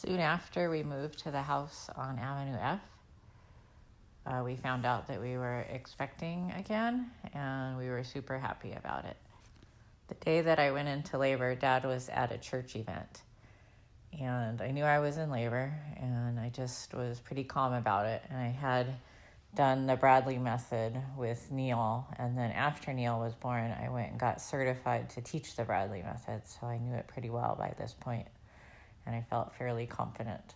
Soon after we moved to the house on Avenue F, we found out that we were expecting again, and we were super happy about it. The day that I went into labor, Dad was at a church event, and I knew I was in labor, and I just was pretty calm about it. And I had done the Bradley method with Neil, and then after Neil was born, I went and got certified to teach the Bradley method, so I knew it pretty well by this point, and I felt fairly confident.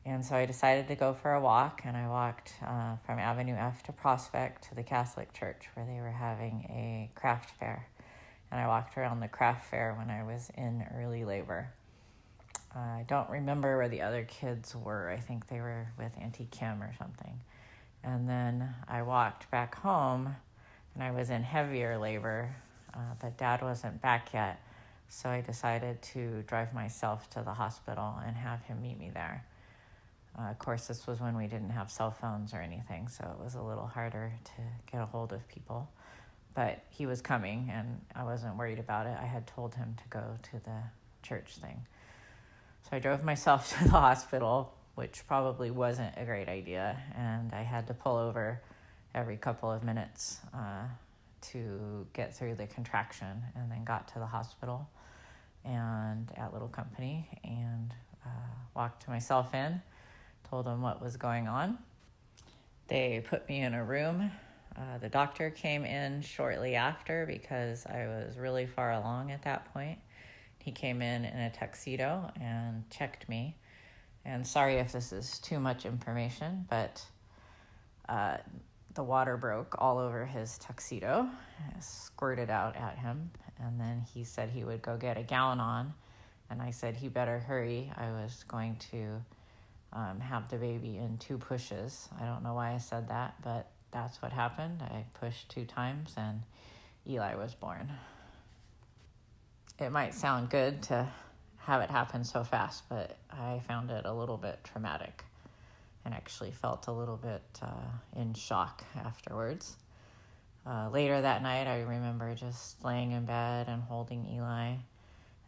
And so I decided to go for a walk, and I walked from Avenue F to Prospect to the Catholic Church, where they were having a craft fair. And I walked around the craft fair when I was in early labor. I don't remember where the other kids were. I think they were with Auntie Kim or something. And then I walked back home, and I was in heavier labor, but Dad wasn't back yet. So I decided to drive myself to the hospital and have him meet me there. Of course, this was when we didn't have cell phones or anything, so it was a little harder to get a hold of people. But he was coming, and I wasn't worried about it. I had told him to go to the church thing. So I drove myself to the hospital, which probably wasn't a great idea, and I had to pull over every couple of minutes to get through the contraction, and then got to the hospital and at Little Company and walked myself in, told them what was going on. They put me in a room. The doctor came in shortly after because I was really far along at that point. He came in a tuxedo and checked me. And sorry if this is too much information, but the water broke all over his tuxedo, squirted out at him, and then he said he would go get a gown on, and I said he better hurry. I was going to have the baby in 2 pushes. I don't know why I said that, but that's what happened. I pushed 2 times, and Eli was born. It might sound good to have it happen so fast, but I found it a little bit traumatic and actually felt a little bit in shock afterwards. Later that night, I remember just laying in bed and holding Eli and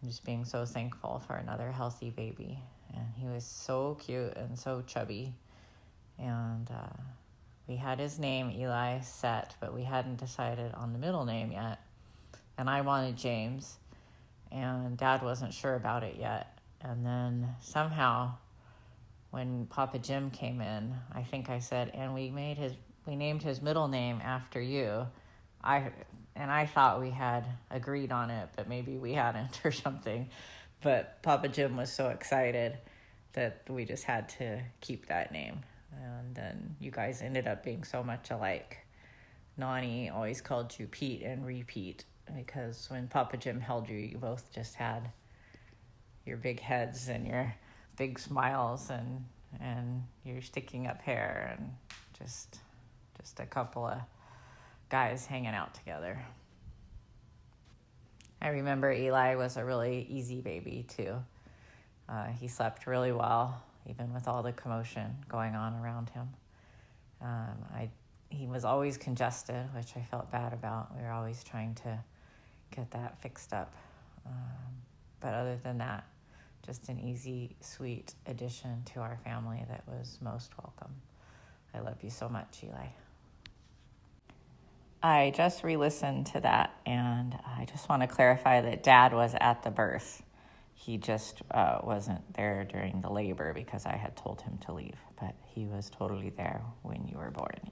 just being so thankful for another healthy baby. And he was so cute and so chubby. And we had his name, Eli, set, but we hadn't decided on the middle name yet. And I wanted James, and Dad wasn't sure about it yet. And then somehow, when Papa Jim came in, I think I said, and we named his middle name after you. I thought we had agreed on it, but maybe we hadn't or something. But Papa Jim was so excited that we just had to keep that name. And then you guys ended up being so much alike. Nani always called you Pete and Repeat, because when Papa Jim held you, you both just had your big heads and your big smiles and your sticking up hair, and just a couple of guys hanging out together. I remember Eli was a really easy baby too. He slept really well, even with all the commotion going on around him. He was always congested, which I felt bad about. We were always trying to get that fixed up. But other than that, just an easy, sweet addition to our family that was most welcome. I love you so much, Eli. I just re-listened to that, and I just want to clarify that Dad was at the birth. He just wasn't there during the labor because I had told him to leave, but he was totally there when you were born,